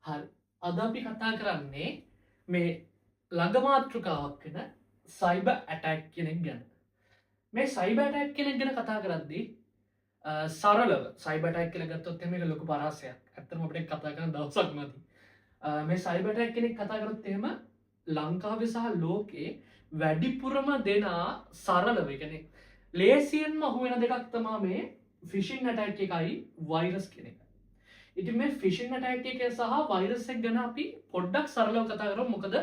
හරි. අද අපි කතා කරන්නේ මේ ළඟමාතෘකාවක් වෙන සයිබර් ඇටැක් කෙනෙක් ගැන. මේ සයිබර් ඇටැක් කෙනෙක් ගැන කතා කරද්දී සරලව සයිබර් ඇටැක් කියලා ගත්තොත් මේක ලොකු පරාසයක්. ඇත්තටම අපිට කතා කරන දවසක් නැති. මේ සයිබර් ඇටැක් කෙනෙක් කතා කරොත් එහෙම ලංකාවේ සහ ලෝකේ වැඩිපුරම දෙනා සරලව කියන්නේ ලේසියෙන්ම අහුවෙන දෙකක් තමයි මේ ෆිෂින් ඇටැක් එකයි වෛරස් කියන එක. ඉතින් මේ ෆිෂින් ඇටැක් එක සහ වෛරස් එක ගැන අපි පොඩ්ඩක් සරලව කතා කරමු. මොකද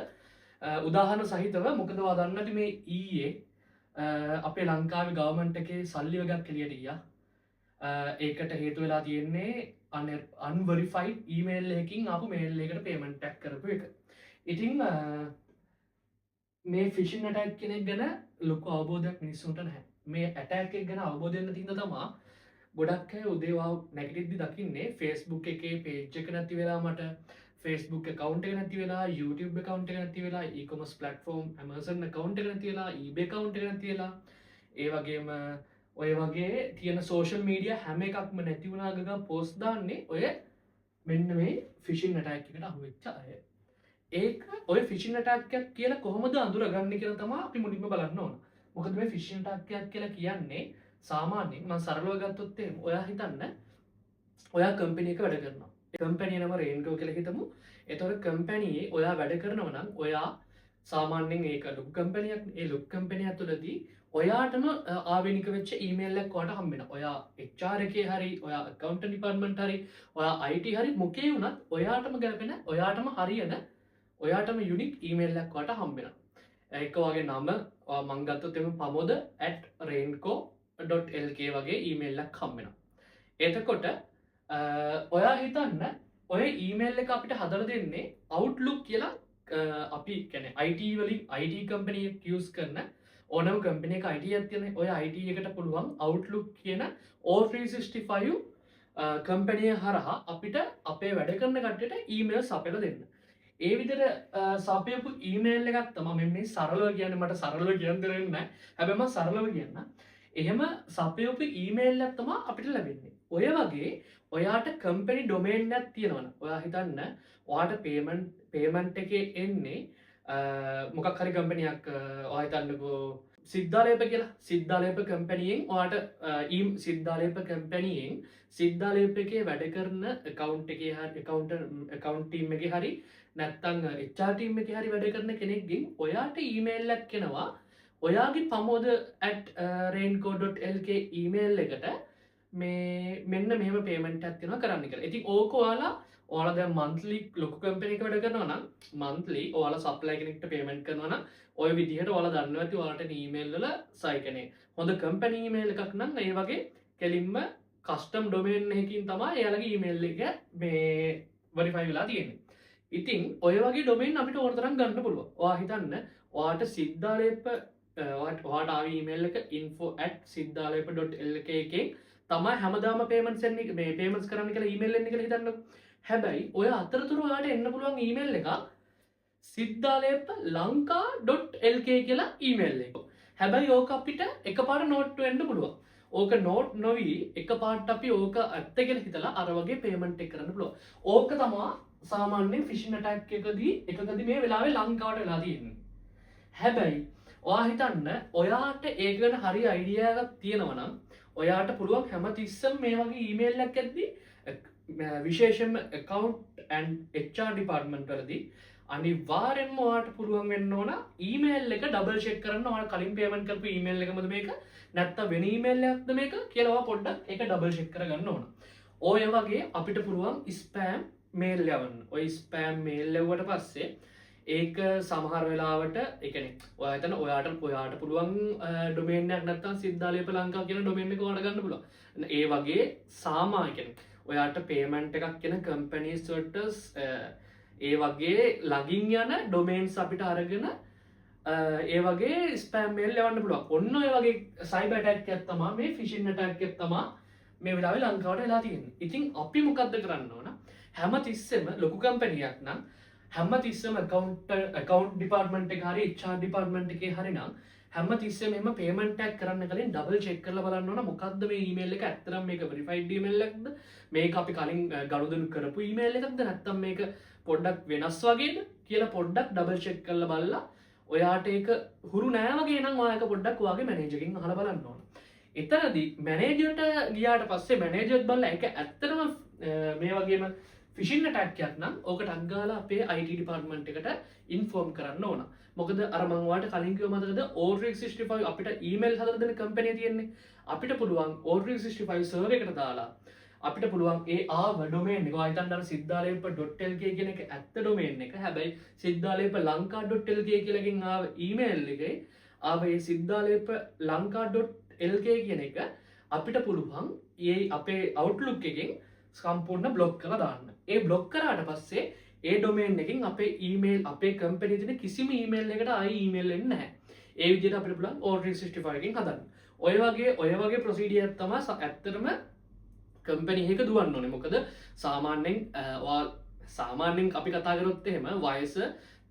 උදාහරණ සහිතව මොකද වදන්නට මේ ඊයේ අපේ ලංකාවේ ගවර්න්මන්ට් එකේ සල්ලි වගේක් එළියට ගියා. ඒකට හේතු වෙලා තියෙන්නේ අන්වරිෆයිඩ් ඊමේල් එකකින් ආපු මේල් එකකට පේමන්ට් එකක් කරපු එක. ඉතින් මේ ෆිෂින් ඇටැක් කෙනෙක් ගැන ලොකු අවබෝධයක් මිනිස්සුන්ට නැහැ. මේ ඇටැක් එක ගැන අවබෝධය නැති හින්දා තමයි ගොඩක් අය උදේවා නැගිටිද්දි දකින්නේ Facebook එකේ page එක නැති වෙලා මට Facebook account එක නැති වෙලා YouTube account එක නැති වෙලා e-commerce platform Amazon account එක නැති වෙලා eBay account එක නැති වෙලා ඒ වගේම ඔය වගේ තියෙන social media හැම එකක්ම නැති වුණා ගගා post දාන්නේ ඔය මෙන්න මේ phishing attack එකට අහු වෙච්ච අය. ඒක ඔය phishing attack එකක් කියලා කොහොමද අඳුරගන්නේ කියලා තමයි අපි මුලින්ම බලන්න ඕන. මොකද මේ phishing attack එකක් කියලා කියන්නේ සාමාන්‍යයෙන් මම සරලව ගත්තොත් එහෙම ඔයා හිතන්න ඔයා කම්පැනි එක වැඩ කරනවා. ඒ කම්පැනි නම රේන්කෝ කියලා හිතමු. එතකොට කම්පැනියේ ඔයා වැඩ කරනවා නම් ඔයා සාමාන්‍යයෙන් ඒක ලොකු කම්පැනියක්. ඒ ලොකු කම්පැනිය ඇතුළතදී ඔයාටම ආවෙනික වෙච්ච ඊමේල් එකක් ඔයාට හම්බ වෙනවා. ඔයා HR එකේ හරි, ඔයා accountant department හරි, ඔයා IT හරි මොකේ වුණත් ඔයාටම ගැලපෙන, ඔයාටම හරියන, ඔයාටම යුනික් ඊමේල් එකක් ඔයාට හම්බ වෙනවා. ඒක වගේ නම මම ගත්තොත් එමු pamod@rainco.lk වගේ ඊමේල් එකක් හම්බ වෙනවා. එතකොට ඔයා හිතන්න ඔය ඊමේල් එක අපිට හදලා දෙන්නේ Outlook කියලා අපි කියන්නේ IT වලින් IT කම්පැනි එක යූස් කරන ඕනම කම්පැනි එක IT එකක් තියෙන ඔය IT එකට පුළුවන් Outlook කියන O365 කම්පැනිය හරහා අපිට අපේ වැඩ කරන කට්ටියට ඊමේල්ස් අපිට දෙන්න. ඒ විදිහට සපයපු ඊමේල් එකක් තමයි මේ සරලව කියන්නේ මට සරලව කියන්න දෙන්නේ නැහැ. හැබැයි මම සරලව කියන්න. එහෙම සපයපු ඊමේල් එකක් තමයි අපිට ලැබෙන්නේ. ඔය වගේ ඔයාට කම්පැනි ඩොමේන් එකක් තියෙනවනේ. ඔයා හිතන්න ඔයාට පේමන්ට් එකේ එන්නේ මොකක් හරි කම්පැනියක් ඔයා හිතන්නකෝ සිද්ධාලේප කියලා. සිද්ධාලේප කම්පැනියෙන් ඔයාට සිද්ධාලේප කම්පැනියෙන් සිද්ධාලේප එකේ වැඩ කරන account එකේ හරි account team එකේ හරි නැත්තං HR team එකේ හරි වැඩ කරන කෙනෙක්ගෙන් ඔයාට ඊමේල් එකක් එනවා ඔයාගේ pamod@rainco.lk ඊමේල් එකට මේ මෙන්න මෙහෙම පේමන්ට් එකක් තියෙනවා කරන්න කියලා. ඉතින් ඕක ඔයාලා දැන් monthly ලොකු කම්පැනි එකක වැඩ කරනවා නම් monthly ඔයාලා සප්ලයි කෙනෙක්ට පේමන්ට් කරනවා නම් ඔය විදිහට ඔයාලා දන්නවා ඇති ඔයාලට ඊමේල් වල සයිකනේ හොඳ කම්පැනි ඊමේල් එකක් නම් ඒ වගේ කෙලින්ම කස්ටම් ඩොමේන් එකකින් තමයි එයාලගේ ඊමේල් එක මේ වෙරිෆයි වෙලා තියෙන්නේ. ඉතින් ඔය වගේ ඩොමේන් අපිට ඕන තරම් ගන්න පුළුවන්. ඔයා හිතන්න ඔයාට සිද්ධාලේප ඔයාට ආව ඊමේල් එක info@siddhalepa.lk එකෙන් තමයි හැමදාම පේමන්ට්ස් එන්නේ මේ පේමන්ට්ස් කරන්න කියලා ඊමේල් එන්නේ කියලා හිතන්නකෝ. හැබැයි ඔය අතරතුර ඔයාට එන්න පුළුවන් ඊමේල් එකක් siddhalepa.lanka.lk කියලා ඊමේල් එක. හැබැයි ඕක අපිට එකපාරට නෝට් වෙන්න පුළුවන්. ඕක නෝට් නොවි එකපාරට අපි ඕක ඇත්ත කියලා හිතලා අර වගේ පේමන්ට් එක කරන්න පුළුවන්. ඕක තමයි සාමාන්‍යයෙන් ෆිෂින් ඇටැක් එකකදී මේ වෙලාවේ ලංකාවට වෙලා තියෙන්නේ. හැබැයි ඔයා හිතන්න ඔයාට ඒක ගැන හරි අයිඩියා එකක් තියෙනවා නම් ඔයාට පුළුවන් හැමතිස්සෙම මේ වගේ ඊමේල් එකක් ඇද්දී විශේෂයෙන්ම account and HR department වලදී අනිවාර්යෙන්ම ඔයාට පුළුවන් වෙන්න ඕන ඊමේල් එක ඩබල් චෙක් කරන්න. ඔයාලා කලින් පේමන්ට් කරපු ඊමේල් එකමද මේක නැත්නම් වෙන ඊමේල් එකක්ද මේක කියලා ඔයා පොඩ්ඩක් ඒක ඩබල් චෙක් කරගන්න ඕන. ඔය වගේ අපිට පුළුවන් ස්පෑම් මේල් යවන්න. ඔය ස්පෑම් මේල් යවුවට පස්සේ ඒක සමහර වෙලාවට ඒ කියන්නේ ඔයා හිතන ඔයාට පුළුවන් ඩොමේන් එකක් නැත්නම් සිද්ධාලේප ලංකා කියන ඩොමේන් එක ඔයාලා ගන්න පුළුවන්. ඒ වගේ සාමාන්‍ය කියන්නේ ඔයාට පේමන්ට් එකක් කියන කම්පැනිස් වලට ඒ වගේ ළඟින් යන ඩොමේන්ස් අපිට අරගෙන ඒ වගේ ස්පෑම් මේල් යවන්න පුළුවන්. ඔන්න ඔය වගේ සයිබර් ඇටැක් එකක් තමයි මේ ෆිෂින් ඇටැක් එක තමයි මේ වෙලාවේ ලංකාවට වෙලා තියෙන්නේ. ඉතින් අපි මොකද්ද කරන්න ඕන? හැමතිස්සෙම ලොකු කම්පැනියක් නම් හැමතිස්සෙම account department එක හරි HR department එකේ හරි නම් හැම තිස්සෙම මෙහෙම පේමන්ට් එකක් කරන්න කලින් ඩබල් චෙක් කරලා බලන්න ඕන මොකද්ද මේ ඊමේල් එක ඇත්තටම මේක වෙරිෆයිඩ් ඊමේල් එකක්ද මේක අපි කලින් ගනුදෙනු කරපු ඊමේල් එකක්ද නැත්නම් මේක පොඩ්ඩක් වෙනස් වගේද කියලා පොඩ්ඩක් ඩබල් චෙක් කරලා බලලා ඔයාට ඒක හුරු නෑ වගේ නම් ඔයා ඒක පොඩ්ඩක් ඔයාගේ මැනේජර්ගෙන් අහලා බලන්න ඕන. එතනදී මැනේජර්ට ගියාට පස්සේ මැනේජර්ත් බලලා ඒක ඇත්තටම මේ වගේම ෆිෂින් ඇටැක් එකක් නම් ඕක ටග් ගාලා අපේ IT ඩිපාර්ට්මන්ට් එකට ඉන්ෆෝම් කරන්න ඕන. මොකද අර මම ඔයාලට කලින් කිව්ව මතකද O365 අපිට ඊමේල් හදලා දෙන කම්පැනි තියෙන්නේ. අපිට පුළුවන් O365 සර්වර් එකට දාලා අපිට පුළුවන් ඒ ආව ඩොමේන් එක ඔයා හිතන්න අර siddhalepa.lk කියන එක ඇත්ත ඩොමේන් එක. හැබැයි siddhalepa.lanka.lk කියලාකින් ආව ඊමේල් එකේ ආව ඒ siddhalepa.lanka.lk කියන එක අපිට පුළුවන් ඒ අපේ Outlook එකෙන් සම්පූර්ණ බ්ලොක් කරලා දාන්න. ඒ බ්ලොක් කරාට පස්සේ ඒ ඩොමේන් එකෙන් අපේ ඊමේල් අපේ කම්පැනි තියෙන කිසිම ඊමේල් එකකට ආයි ඊමේල් එන්නේ නැහැ. ඒ විදිහට අපිට පුළුවන් O365 එකෙන් හදන්න. ඔය වගේ ප්‍රොසීඩියර් තමයි ඇත්තටම කම්පැනි එක දුවන්න ඕනේ. මොකද සාමාන්‍යයෙන් අපි කතා කරොත් එහෙම වයස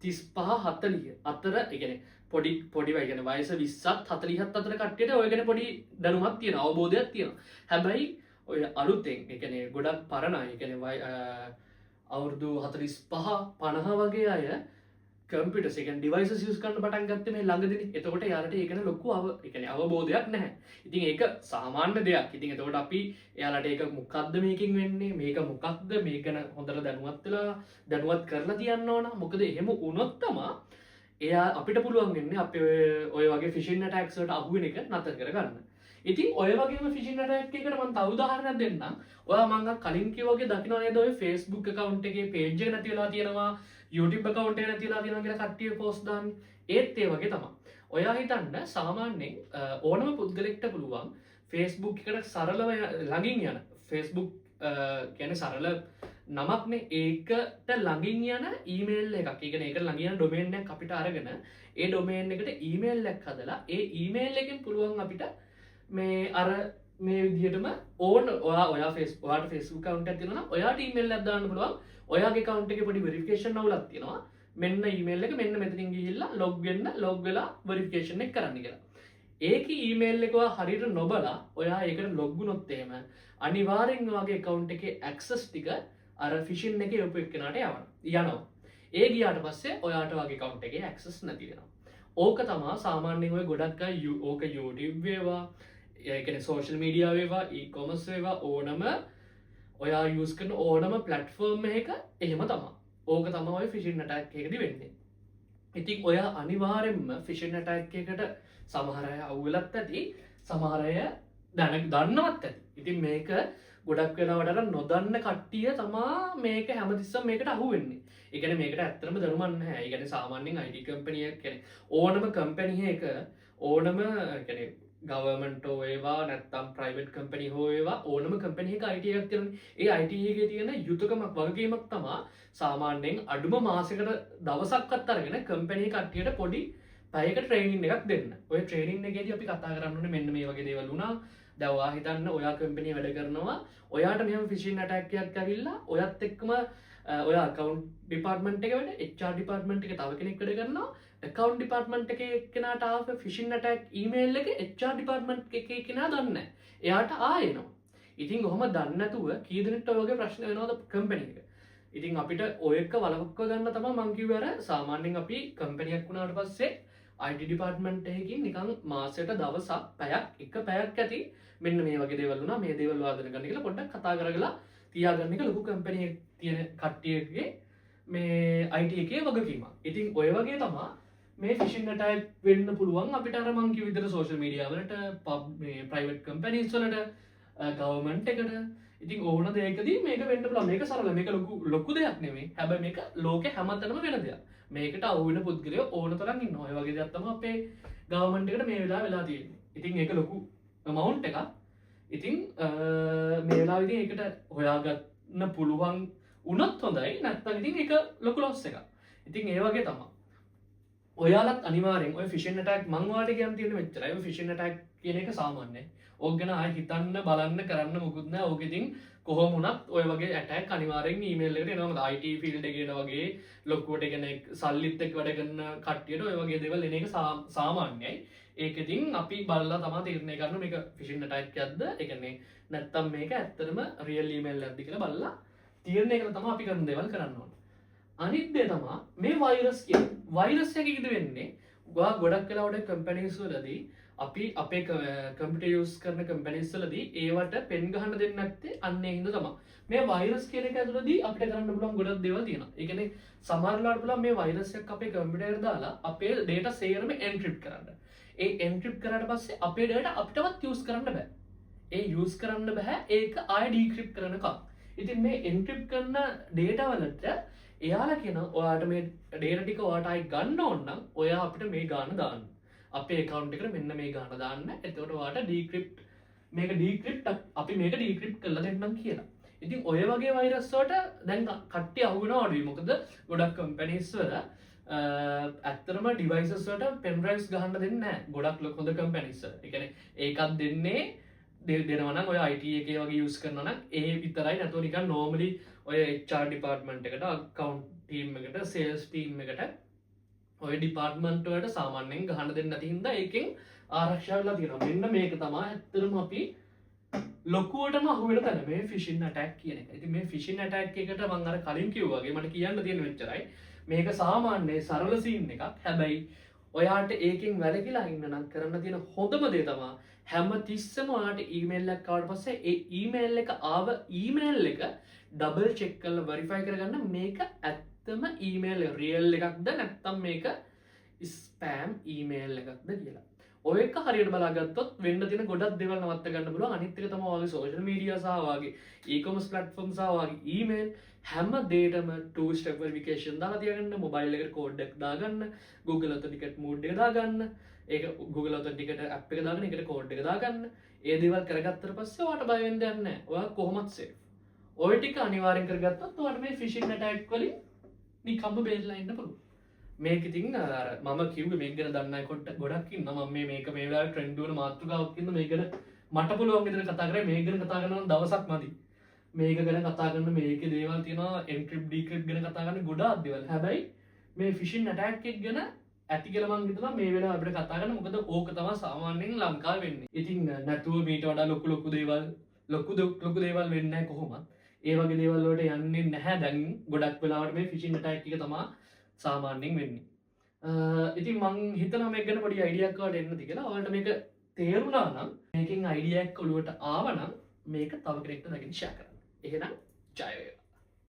35 40 අතර ඒ කියන්නේ පොඩි වය කියන්නේ වයස 20ත් 40ත් අතර කට්ටියට ඔය ගැන පොඩි දැනුමක් තියෙනවා, අවබෝධයක් තියෙනවා. හැබැයි ඔය අලුතෙන් ඒ කියන්නේ ගොඩක් පරණ අය, ඒ කියන්නේ අවුරුදු 45 50 වගේ අය කම්පියුටර්ස් ඒ කියන්නේ ඩිවයිසස් යූස් කරන්න පටන් ගත්තේ මේ ළඟදී. එතකොට යාලට ඒක ගැන ලොකු ඒ කියන්නේ අවබෝධයක් නැහැ. ඉතින් ඒක සාමාන්‍ය දෙයක්. ඉතින් එතකොට අපි එයාලට ඒක මොකක්ද මේකෙන් වෙන්නේ? මේක මොකක්ද? මේක ගැන හොඳට දැනුවත් කරලා තියන්න ඕන. මොකද එහෙම වුණොත් තමයි එයා අපිට පුළුවන් වෙන්නේ අපේ ඔය වගේ ෆිෂින් ඇටැක්ස් වලට අහු වෙන එක නතර කරගන්න. ඉතින් ඔය වගේම ෆිෂින් ඇටැක් එකකට මම තව උදාහරණයක් දෙන්නම්. ඔයා මම කලින් කිව්වා වගේ දකින්න නේද ඔය Facebook account එකේ page එක නැති වෙලා තියෙනවා, YouTube account එක නැති වෙලා තියෙනවා කියලා කට්ටිය post දාන්නේ. ඒත් ඒ වගේ තමයි. ඔයා හිතන්න සාමාන්‍යයෙන් ඕනම පුද්ගලෙක්ට පුළුවන් Facebook එකට සරලව ළඟින් යන Facebook කියන්නේ සරල නමක්නේ ඒකට ළඟින් යන ඊමේල් එකක්. ඒ කියන්නේ ඒකට ළඟින් යන ඩොමේන් එකක් අපිට අරගෙන ඒ ඩොමේන් එකට ඊමේල් එකක් හදලා ඒ ඊමේල් එකෙන් පුළුවන් අපිට මේ අර මේ විදිහටම ඔයාට Facebook account එකක් තියෙනවා නම් ඔයාට ඊමේල් එකක් දාන්න පුළුවන්. ඔයාගේ account එකේ පොඩි verification අවුලක් තියෙනවා. මෙන්න ඊමේල් එක මෙන්න මෙතනින් ගිහිල්ලා log වෙලා verification එක කරන්න කියලා. ඒකේ ඊමේල් එක ඔයා හරියට නොබලා ඔයා ඒකට log වුණොත් එහෙම අනිවාර්යෙන් ඔයාගේ account එකේ access ටික අර phishing එකේ යොපු එක්කනට යනවා. ඒ ගියාට පස්සේ ඔයාට ඔයාගේ account එකේ access නැති වෙනවා. ඕක තමයි සාමාන්‍යයෙන් ඔය ගොඩක් අය ඕක YouTube වේවා ඒ කියන්නේ social media වේවා e-commerce වේවා ඕනම ඔයා use කරන ඕනම platform එකක එහෙම තමයි. ඕක තමයි ඔය phishing attack එකකදී වෙන්නේ. ඉතින් ඔයා අනිවාර්යෙන්ම phishing attack එකකට සමහර අය අවුලත් ඇති, සමහර අය දන්නවත් ඇති. ඉතින් මේක ගොඩක් වෙලාවට අර නොදන්න කට්ටිය තමා මේක හැමතිස්සම මේකට අහු වෙන්නේ. ඒ කියන්නේ මේකට ඇත්තටම දැනුමක් නැහැ. ඒ කියන්නේ සාමාන්‍යයෙන් IT කම්පැනි එකක් කියන්නේ ඕනම කම්පැනි එක ඕනම කියන්නේ ගවර්න්මන්ට් හෝ වේවා නැත්නම් ප්‍රයිවට් කම්පැනි හෝ වේවා ඕනම කම්පැනි එකක IT එකක් තියෙනනේ. ඒ IT එකේ තියෙන යුතුයකමක් වගකීමක් තමයි සාමාන්‍යයෙන් අඩුම මාසෙකට දවසක්වත් අරගෙන කම්පැනි කට්ටියට පොඩි පැයක ට්‍රේනින් එකක් දෙන්න. ඔය ට්‍රේනින් එකේදී අපි කතා කරන්න ඕනේ මෙන්න මේ වගේ දේවල් වුණා. දැන් ඔයා හිතන්න ඔයා කම්පැනි වැඩ කරනවා. ඔයාට මෙහෙම ෆිෂින් ඇටැක් එකක් ඇවිල්ලා ඔයත් එක්කම ඔයා account department එක වැඩ HR department එකේ තව කෙනෙක් වැඩ කරනවා. account department එකේ එක්කෙනාට ආව phishing attack email එක HR department එකේ කෙනා දන්නේ නැහැ. එයාට ආයෙනවා. ඉතින් කොහොම දන්නේ නැතුව කී දෙනෙක්ට ඔය වගේ ප්‍රශ්න වෙනවද කම්පැනි එක. ඉතින් අපිට ඔය එක වලක්ව ගන්න තමයි මම කිව්වේ අර සාමාන්‍යයෙන් අපි කම්පැනි එකක් වුණාට පස්සේ IT department එකකින් නිකන් මාසෙට දවසක් පැයක් ඇති මෙන්න මේ වගේ දේවල් වුණා මේ දේවල් වාදනය කරන්න කියලා පොඩ්ඩක් කතා කරගලා තියාගන්න එක ලොකු කම්පැනි එකක් තියෙන කට්ටියගේ මේ IT එකේ වගකීමක්. ඉතින් ඔය වගේ තමයි මේ phishing attack වෙන්න පුළුවන් අපිට අර මං කිව්ව විදිහට social media වලට මේ private companies වලට government එකට. ඉතින් ඕන දෙයකදී මේක වෙන්න පුළුවන්. මේක සරල මේක ලොකු දෙයක් නෙමෙයි. හැබැයි මේක ලෝකේ හැමතැනම වෙන දෙයක්. මේකට අහු වෙන පුද්ගලයෝ ඕන තරම් ඉන්නවා. ඔය වගේ දෙයක් තමයි අපේ government එකට මේ වෙලාව වෙලා තියෙන්නේ. ඉතින් ඒක ලොකු amount එකක්. ඉතින් මේ වෙලාවේදී ඒකට හොයාගන්න පුළුවන් වුණොත් හොඳයි. නැත්නම් ඉතින් ඒක ලොකු loss එකක්. ඉතින් ඒ වගේ තමයි. ඔයාලත් අනිවාර්යෙන් ඔය phishing attack මං ඔයාලට කියන්න තියෙන්නේ මෙච්චරයි. ඔය phishing attack කියන එක සාමාන්‍යයි. ඕක ගැන ආයෙ හිතන්න බලන්න කරන්න මොකුත් නැහැ. ඕක ඉතින් කොහොම වුණත් ඔය වගේ attack අනිවාර්යෙන් email එකට එනවා. මොකද IT field එකේ එන වගේ ලොකුවට කියන්නේ සල්ලිත් එක්ක වැඩ කරන කට්ටියට ඔය වගේ දේවල් එන එක සාමාන්‍යයි. ඒක ඉතින් අපි බලලා තමයි තීරණය කරන්න මේක ෆිෂින් ඇටැක් එකක්ද ඒ කියන්නේ නැත්තම් මේක ඇත්තටම රියල් ඊමේල් එකක්ද කියලා බලලා තීරණය කරලා තමයි අපි කරන දේවල් කරන්න ඕනේ. අනිත් දේ තමයි මේ වෛරස් කියන්නේ. වෛරස් එක ඉද වෙන්නේ ගොඩක් වෙලාවට කම්පැනිස් වලදී අපි අපේ කම්පියුටර් යූස් කරන කම්පැනිස් වලදී ඒවට පෙන් ගහන්න දෙන්නේ නැත්තේ අන්න ඒ හින්දා තමයි. මේ වෛරස් කියන එක ඇතුළතදී අපිට කරන්න පුළුවන් ගොඩක් දේවල් තියෙනවා. ඒ කියන්නේ සමහර වෙලාවට පුළුවන් මේ වෛරස් එක අපේ කම්පියුටර් එකට දාලා අපේ data සේරම එන්ක්‍රිප්ට් කරන්න. ඒ එන්ක්‍රිප්ට් කරාට පස්සේ අපේ data අපිටවත් යූස් කරන්න බෑ. ඒ යූස් කරන්න බෑ ඒක ආයෙ ඩික්‍රිප්ට් කරනකම්. ඉතින් මේ එන්ක්‍රිප්ට් කරන data වලට එයාලා කියන ඔයාට මේ data ටික ඔයාට ආයෙ ගන්න ඕන නම් ඔයා අපිට මේ ගාන දාන්න. අපේ account එකට මෙන්න මේ ගාන දාන්න. එතකොට ඔයාට decrypt මේක decrypt අපි මේක decrypt කරලා දෙන්නම් කියලා. ඉතින් ඔය වගේ වෛරස් වලට දැන් කට්ටිය අහු වෙනවා අඩුයි. මොකද ගොඩක් companies වල ඇත්තටම devices වලට pen drives ගහන්න දෙන්නේ නැහැ. ගොඩක් හොඳ companies වල. ඒ කියන්නේ ඒකත් දෙන්නේ දෙනවා නම් ඔය IT එකේ වගේ use කරනවා නම් ඒ විතරයි. නැතුව නිකන් normally ඔය HR department එකට account team එකට sales team එකට ඔය ඩිපාර්ට්මන්ට් වලට සාමාන්‍යයෙන් ගහන්න දෙන්නේ නැති හින්දා ඒකෙන් ආරක්ෂා වෙලා තියෙනවා. මෙන්න මේක තමයි ඇත්තටම අපි ලොකුවටම අහුවෙන තැන මේ ෆිෂින් ඇටැක් කියන එක. ඉතින් මේ ෆිෂින් ඇටැක් එකට මම අර කලින් කිව්වා වගේ මට කියන්න තියෙන මෙච්චරයි. මේක සාමාන්‍ය සරල සීන් එකක්. හැබැයි ඔයාට ඒකෙන් වැළකීලා ඉන්න නම් කරන්න තියෙන හොඳම දේ තමයි හැම තිස්සෙම ඔයාට ඊමේල් එකක් ආවට පස්සේ ඒ ඊමේල් එක ආව ඊමේල් එක ඩබල් චෙක් කරලා වෙරිෆයි කරගන්න මේක ඇත්තම ඊමේල් රියල් එකක්ද නැත්නම් මේක ස්පෑම් ඊමේල් එකක්ද කියලා. ඔය එක හරියට බලාගත්තොත් වෙන්න තියෙන ගොඩක් දේවල් නවත්ත ගන්න පුළුවන්. අනිත් එක තමයි ඔයගේ සෝෂල් මීඩියා සහ ඔයගේ e-commerce platform සහ ඔයගේ ඊමේල් හැම දෙයකම two step verification දාලා තියාගන්න, මොබයිල් එකට කෝඩ් එකක් දාගන්න, Google Authenticate mode එක දාගන්න, ඒක Google Authenticate app එක දාගෙන ඒකට කෝඩ් එක දාගන්න. ඒ දේවල් කරගත්තට පස්සේ ඔයාට බය වෙන්න දෙයක් නැහැ. ඔයා කොහොමත් safe. ඔය ටික අනිවාර්යෙන් කරගත්තොත් ඔයාට මේ phishing attack වලින් නිකම්ම බේරලා ඉන්න පුළුවන්. මේක ඉතින් මම කිව්වේ මේක ගැන දන්න අය ගොඩක් ඉන්නවා. මම මේක මේ වෙලාවේ ට්‍රෙන්ඩ් වුණ මාතෘකාවක් ඉන්න මේක ගැන මට පුළුවන් විදිහට කතා කරේ. මේක ගැන කතා කරන දවසක් මදි. මේක ගැන කතා කරන මේකේ දේවල් තියෙනවා එන්ක්‍රිප්ට් ඩික්‍රිප්ට් ගැන කතා කරන ගොඩාක් දේවල්. හැබැයි මේ ෆිෂින් ඇටැක් එක ගැන ඇති කියලා මම හිතනවා මේ වෙලාව අපිට කතා කරන්න. මොකද ඕක තමයි සාමාන්‍යයෙන් ලංකාවේ වෙන්නේ. ඉතින් නැතුව මීට වඩා ලොකු දේවල් වෙන්නේ නැහැ කොහොමත්. ඒ වගේ දේවල් වලට යන්නේ නැහැ දැන් ගොඩක් වෙලාවට මේ ෆිෂින් ඇටැක් එක තමයි සාමාන්‍යයෙන් වෙන්නේ. ඉතින් මං හිතනවා මේක ගැන පොඩි අයිඩියා එකක් වලට එන්නද කියලා. ඔයාලට මේක තේරුණා නම් මේකෙන් අයිඩියා එකක් ඔලුවට ආවනම් මේක තව කෙනෙක්ට නැගින් ෂෙයා කරන්න. එහෙනම් ජය වේවා.